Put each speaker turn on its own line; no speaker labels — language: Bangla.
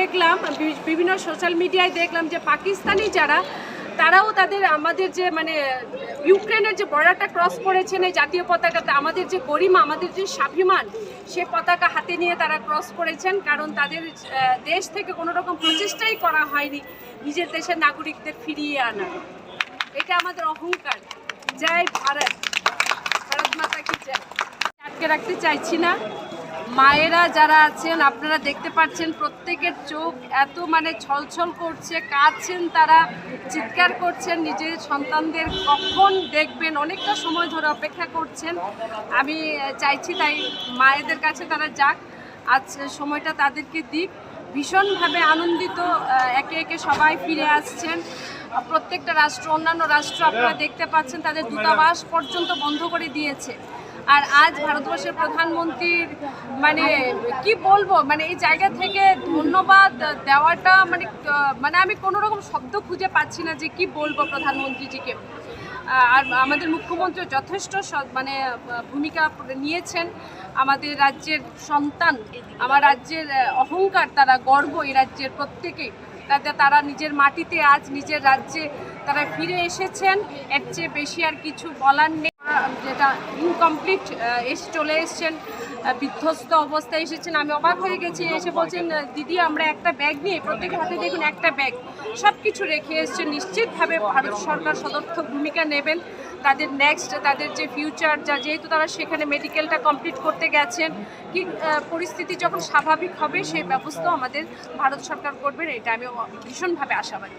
দেখলাম বিভিন্ন সোশ্যাল মিডিয়ায় দেখলাম যে পাকিস্তানি যারা তারাও তাদের আমাদের যে মানে ইউক্রেনের যে বর্ডারটা ক্রস করেছেন এই জাতীয় পতাকাতে আমাদের যে গরিমা আমাদের যে স্বাভিমান সে পতাকা হাতে নিয়ে তারা ক্রস করেছেন, কারণ তাদের দেশ থেকে কোনো রকম প্রচেষ্টাই করা হয়নি নিজের দেশের নাগরিকদের ফিরিয়ে আনা। এটা আমাদের অহংকার। জয় ভারত, ভারত মাতা কি জয়। আটকে রাখতে চাইছি না। মায়েরা যারা আছেন আপনারা দেখতে পাচ্ছেন প্রত্যেকের চোখ এত মানে ছলছল করছে, কাঁদছেন, তারা চিৎকার করছেন, নিজের সন্তানদের কখন দেখবেন অনেকটা সময় ধরে অপেক্ষা করছেন। আমি চাইছি তাই মায়েদের কাছে তারা যাক, আজ সময়টা তাদেরকে দিক। ভীষণভাবে আনন্দিত, একে একে সবাই ফিরে আসছেন। প্রত্যেকটা রাষ্ট্র, অন্যান্য রাষ্ট্র আপনারা দেখতে পাচ্ছেন তাদের দূতাবাস পর্যন্ত বন্ধ করে দিয়েছে। আর আজ ভারতবর্ষের প্রধানমন্ত্রীর মানে কি বলবো, মানে এই জায়গা থেকে ধন্যবাদ দেওয়াটা মানে আমি কোনো রকম শব্দ খুঁজে পাচ্ছি না যে কি বলবো প্রধানমন্ত্রীজিকে। আর আমাদের মুখ্যমন্ত্রী যথেষ্ট মানে ভূমিকা নিয়েছেন। আমাদের রাজ্যের সন্তান, আমার রাজ্যের অহংকার, তারা গর্ব এই রাজ্যের প্রত্যেকেই। তারা নিজের মাটিতে আজ নিজের রাজ্যে তারা ফিরে এসেছেন। এর চেয়ে বেশি আর কিছু বলার নেই। যেটা ইনকমপ্লিট চলে এসছেন, বিধ্বস্ত অবস্থায় এসেছেন। আমি অবাক হয়ে গেছি, এসে বলছেন দিদি আমরা একটা ব্যাগ নিয়ে, প্রত্যেকের হাতে দেখুন একটা ব্যাগ, সব কিছু রেখে এসছেন। নিশ্চিতভাবে ভারত সরকার সদর্থক ভূমিকা নেবেন। তাদের নেক্সট তাদের যে ফিউচার, যেহেতু তারা সেখানে মেডিকেলটা কমপ্লিট করতে গেছেন, কি পরিস্থিতি যখন স্বাভাবিক হবে সেই ব্যবস্থাও আমাদের ভারত সরকার করবেন, এটা আমি ভীষণভাবে আশাবাদী।